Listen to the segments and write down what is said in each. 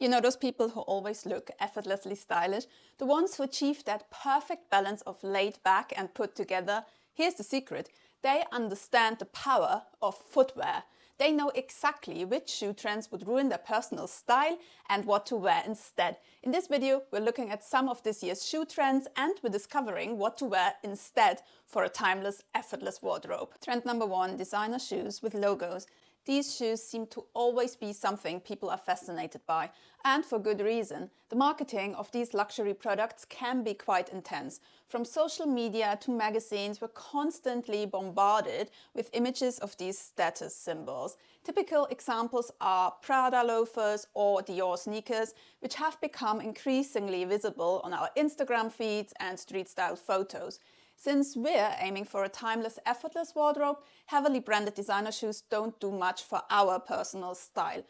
You know those people who always look effortlessly stylish? The ones who achieve that perfect balance of laid back and put together? Here's the secret. They understand the power of footwear. They know exactly which shoe trends would ruin their personal style and what to wear instead. In this video, we're looking at some of this year's shoe trends and we're discovering what to wear instead for a timeless, effortless wardrobe. Trend number 1, designer shoes with logos. These shoes seem to always be something people are fascinated by, and for good reason. The marketing of these luxury products can be quite intense. From social media to magazines, we're constantly bombarded with images of these status symbols. Typical examples are Prada loafers or Dior sneakers, which have become increasingly visible on our Instagram feeds and street-style photos. Since we're aiming for a timeless, effortless wardrobe, heavily branded designer shoes don't do much for our personal style.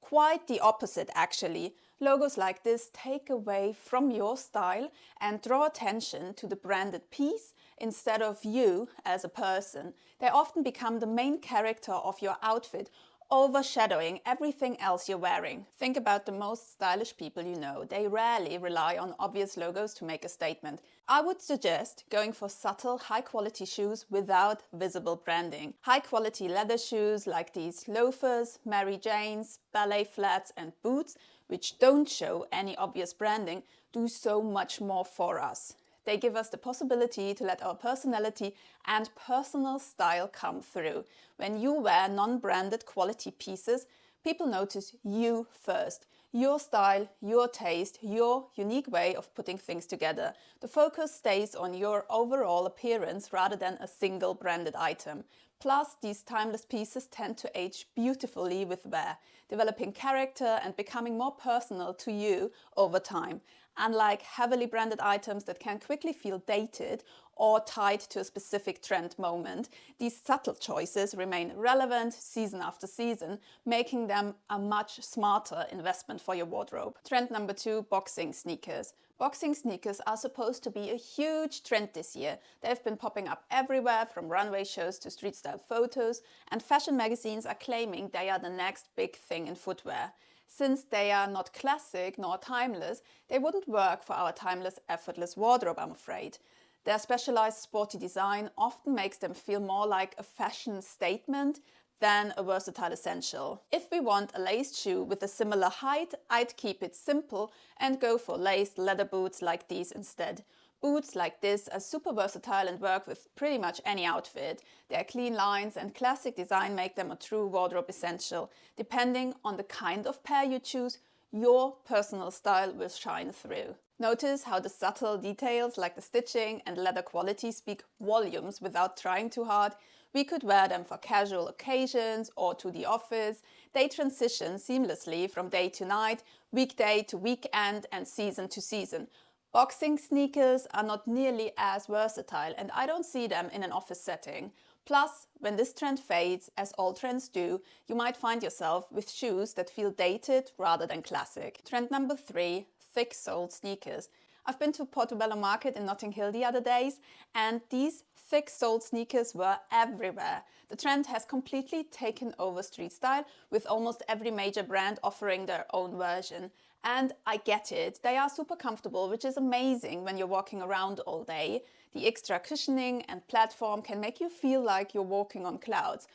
Quite the opposite, actually. Logos like this take away from your style and draw attention to the branded piece instead of you as a person. They often become the main character of your outfit, overshadowing everything else you're wearing. Think about the most stylish people you know. They rarely rely on obvious logos to make a statement. I would suggest going for subtle, high-quality shoes without visible branding. High-quality leather shoes like these loafers, Mary Janes, ballet flats and boots, which don't show any obvious branding, do so much more for us. They give us the possibility to let our personality and personal style come through. When you wear non-branded quality pieces, people notice you first. Your style, your taste, your unique way of putting things together. The focus stays on your overall appearance rather than a single branded item. Plus, these timeless pieces tend to age beautifully with wear, developing character and becoming more personal to you over time. Unlike heavily branded items that can quickly feel dated or tied to a specific trend moment, these subtle choices remain relevant season after season, making them a much smarter investment for your wardrobe. Trend number 2, boxing sneakers. Boxing sneakers are supposed to be a huge trend this year. They've been popping up everywhere, from runway shows to street style photos, and fashion magazines are claiming they are the next big thing in footwear. Since they are not classic nor timeless, they wouldn't work for our timeless, effortless wardrobe, I'm afraid. Their specialized sporty design often makes them feel more like a fashion statement than a versatile essential. If we want a laced shoe with a similar height, I'd keep it simple and go for laced leather boots like these instead. Boots like this are super versatile and work with pretty much any outfit. Their clean lines and classic design make them a true wardrobe essential. Depending on the kind of pair you choose, your personal style will shine through. Notice how the subtle details like the stitching and leather quality speak volumes without trying too hard. We could wear them for casual occasions or to the office. They transition seamlessly from day to night, weekday to weekend and season to season. Boxing sneakers are not nearly as versatile and I don't see them in an office setting. Plus, when this trend fades, as all trends do, you might find yourself with shoes that feel dated rather than classic. Trend number 3, thick-soled sneakers. I've been to Portobello Market in Notting Hill the other days and these thick-soled sneakers were everywhere. The trend has completely taken over street style, with almost every major brand offering their own version. And I get it, they are super comfortable, which is amazing when you're walking around all day. The extra cushioning and platform can make you feel like you're walking on clouds.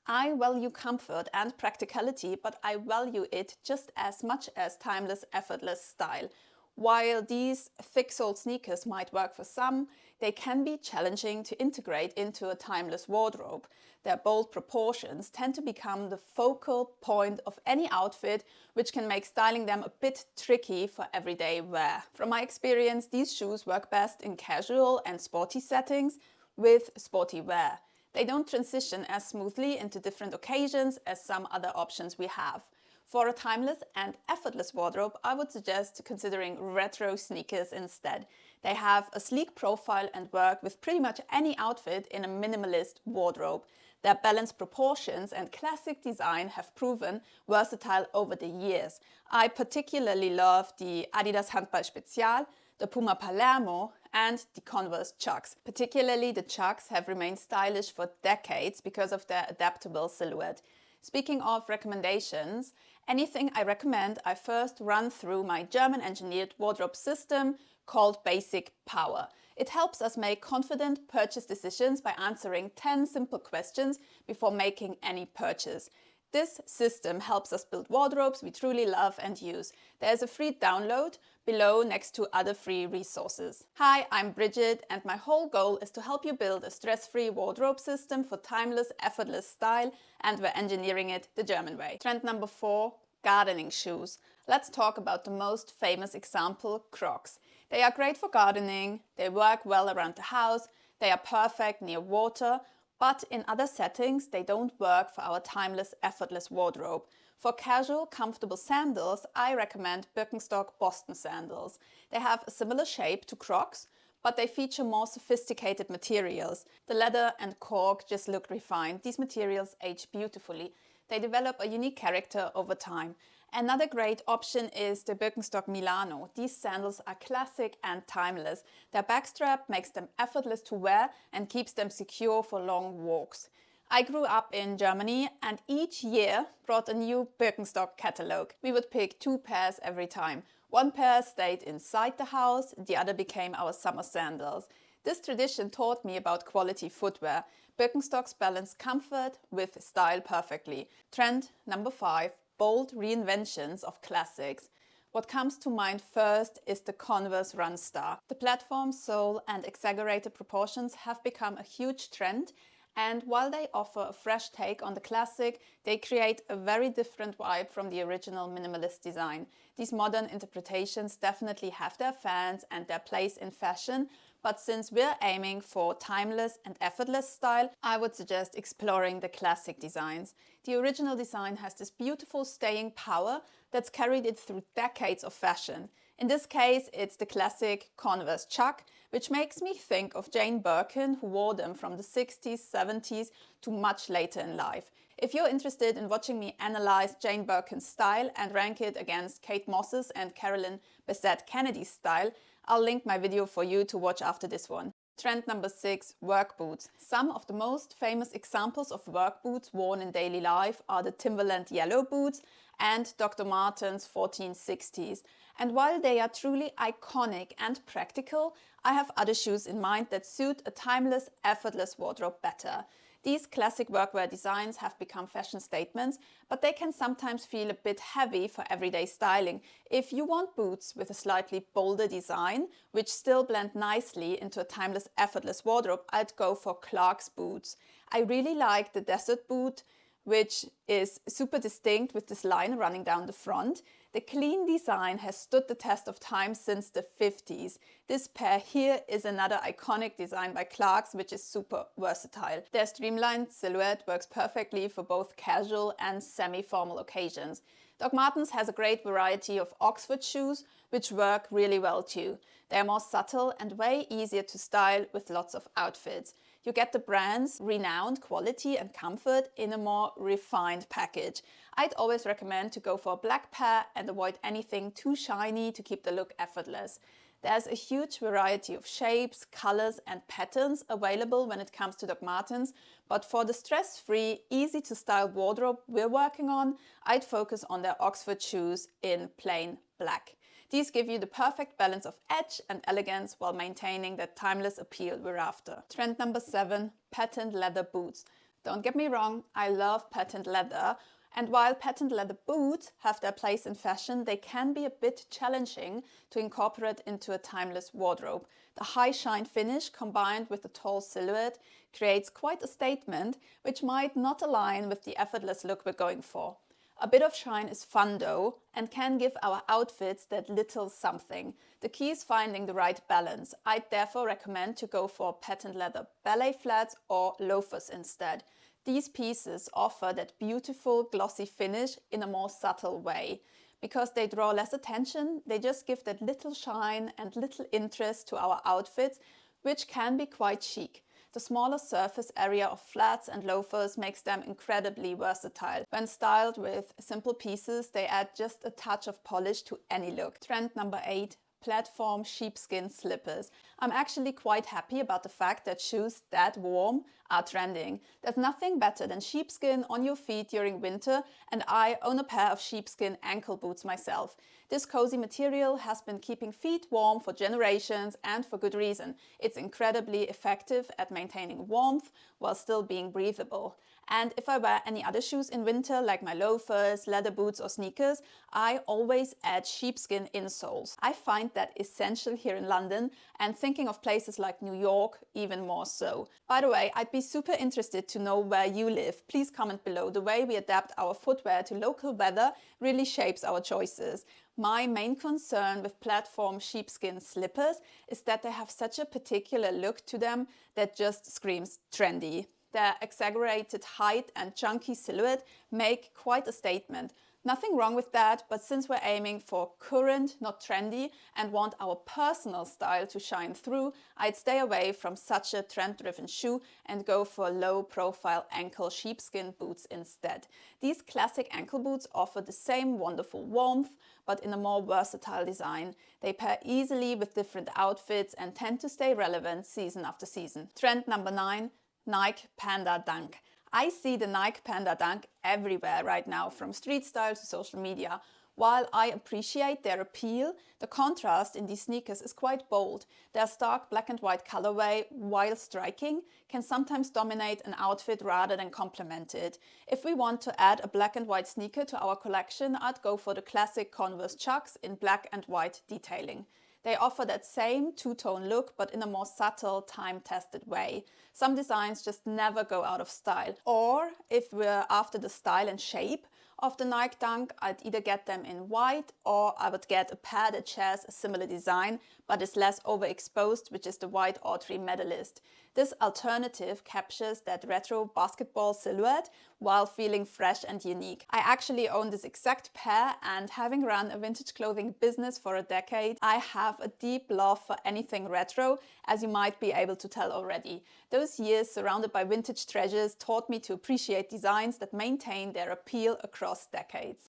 I value comfort and practicality, but I value it just as much as timeless, effortless style. While these thick-soled sneakers might work for some, they can be challenging to integrate into a timeless wardrobe. Their bold proportions tend to become the focal point of any outfit, which can make styling them a bit tricky for everyday wear. From my experience, these shoes work best in casual and sporty settings with sporty wear. They don't transition as smoothly into different occasions as some other options we have. For a timeless and effortless wardrobe, I would suggest considering retro sneakers instead. They have a sleek profile and work with pretty much any outfit in a minimalist wardrobe. Their balanced proportions and classic design have proven versatile over the years. I particularly love the Adidas Handball Spezial, the Puma Palermo and the Converse Chucks. Particularly the Chucks have remained stylish for decades because of their adaptable silhouette. Speaking of recommendations, anything I recommend, I first run through my German-engineered wardrobe system called Basic Power. It helps us make confident purchase decisions by answering 10 simple questions before making any purchase. This system helps us build wardrobes we truly love and use. There's a free download below next to other free resources. Hi, I'm Bridget, and my whole goal is to help you build a stress-free wardrobe system for timeless, effortless style, and we're engineering it the German way. Trend number 4, gardening shoes. Let's talk about the most famous example, Crocs. They are great for gardening, they work well around the house, they are perfect near water, but in other settings they don't work for our timeless, effortless wardrobe. For casual, comfortable sandals, I recommend Birkenstock Boston sandals. They have a similar shape to Crocs, but they feature more sophisticated materials. The leather and cork just look refined. These materials age beautifully. They develop a unique character over time. Another great option is the Birkenstock Milano. These sandals are classic and timeless. Their backstrap makes them effortless to wear and keeps them secure for long walks. I grew up in Germany and each year brought a new Birkenstock catalogue. We would pick 2 pairs every time. 1 pair stayed inside the house, the other became our summer sandals. This tradition taught me about quality footwear. Birkenstocks balance comfort with style perfectly. Trend number 5. Bold reinventions of classics. What comes to mind first is the Converse Run Star. The platform, sole and exaggerated proportions have become a huge trend, and while they offer a fresh take on the classic, they create a very different vibe from the original minimalist design. These modern interpretations definitely have their fans and their place in fashion, but since we're aiming for timeless and effortless style, I would suggest exploring the classic designs. The original design has this beautiful staying power that's carried it through decades of fashion. In this case, it's the classic Converse Chuck, which makes me think of Jane Birkin, who wore them from the 60s, 70s to much later in life. If you're interested in watching me analyze Jane Birkin's style and rank it against Kate Moss's and Carolyn Bessette Kennedy's style, I'll link my video for you to watch after this one. Trend number 6, work boots. Some of the most famous examples of work boots worn in daily life are the Timberland yellow boots and Dr. Martens 1460s. And while they are truly iconic and practical, I have other shoes in mind that suit a timeless, effortless wardrobe better. These classic workwear designs have become fashion statements, but they can sometimes feel a bit heavy for everyday styling. If you want boots with a slightly bolder design, which still blend nicely into a timeless, effortless wardrobe, I'd go for Clark's boots. I really like the desert boot, which is super distinct with this line running down the front. The clean design has stood the test of time since the 50s. This pair here is another iconic design by Clarks, which is super versatile. Their streamlined silhouette works perfectly for both casual and semi-formal occasions. Doc Martens has a great variety of Oxford shoes, which work really well too. They are more subtle and way easier to style with lots of outfits. You get the brand's renowned quality and comfort in a more refined package. I'd always recommend to go for a black pair and avoid anything too shiny to keep the look effortless. There's a huge variety of shapes, colors and patterns available when it comes to Doc Martens, but for the stress-free, easy-to-style wardrobe we're working on, I'd focus on their Oxford shoes in plain black. These give you the perfect balance of edge and elegance while maintaining that timeless appeal we're after. Trend number 7, patent leather boots. Don't get me wrong, I love patent leather, and while patent leather boots have their place in fashion, they can be a bit challenging to incorporate into a timeless wardrobe. The high shine finish combined with the tall silhouette creates quite a statement, which might not align with the effortless look we're going for. A bit of shine is fun though, and can give our outfits that little something. The key is finding the right balance. I'd therefore recommend to go for patent leather ballet flats or loafers instead. These pieces offer that beautiful glossy finish in a more subtle way. Because they draw less attention, they just give that little shine and little interest to our outfits, which can be quite chic. The smaller surface area of flats and loafers makes them incredibly versatile. When styled with simple pieces, they add just a touch of polish to any look. Trend number 8, platform sheepskin slippers. I'm actually quite happy about the fact that shoes that warm are trending. There's nothing better than sheepskin on your feet during winter, and I own a pair of sheepskin ankle boots myself. This cozy material has been keeping feet warm for generations, and for good reason. It's incredibly effective at maintaining warmth while still being breathable. And if I wear any other shoes in winter, like my loafers, leather boots or sneakers, I always add sheepskin insoles. I find that essential here in London, and thinking of places like New York, even more so. By the way, I'd be super interested to know where you live. Please comment below. The way we adapt our footwear to local weather really shapes our choices. My main concern with platform sheepskin slippers is that they have such a particular look to them that just screams trendy. Their exaggerated height and chunky silhouette make quite a statement. Nothing wrong with that, but since we're aiming for current, not trendy, and want our personal style to shine through, I'd stay away from such a trend-driven shoe and go for low-profile ankle sheepskin boots instead. These classic ankle boots offer the same wonderful warmth, but in a more versatile design. They pair easily with different outfits and tend to stay relevant season after season. Trend number 9. Nike Panda Dunk. I see the Nike Panda Dunk everywhere right now, from street style to social media. While I appreciate their appeal, the contrast in these sneakers is quite bold. Their stark black and white colorway, while striking, can sometimes dominate an outfit rather than complement it. If we want to add a black and white sneaker to our collection, I'd go for the classic Converse Chucks in black and white detailing. They offer that same two-tone look, but in a more subtle, time-tested way. Some designs just never go out of style. Or, if we're after the style and shape of the Nike Dunk, I'd either get them in white, or I would get a pair that shares a similar design, but is less overexposed, which is the white Autry Medalist. This alternative captures that retro basketball silhouette while feeling fresh and unique. I actually own this exact pair, and having run a vintage clothing business for a decade, I have a deep love for anything retro, as you might be able to tell already. Those years surrounded by vintage treasures taught me to appreciate designs that maintain their appeal across decades.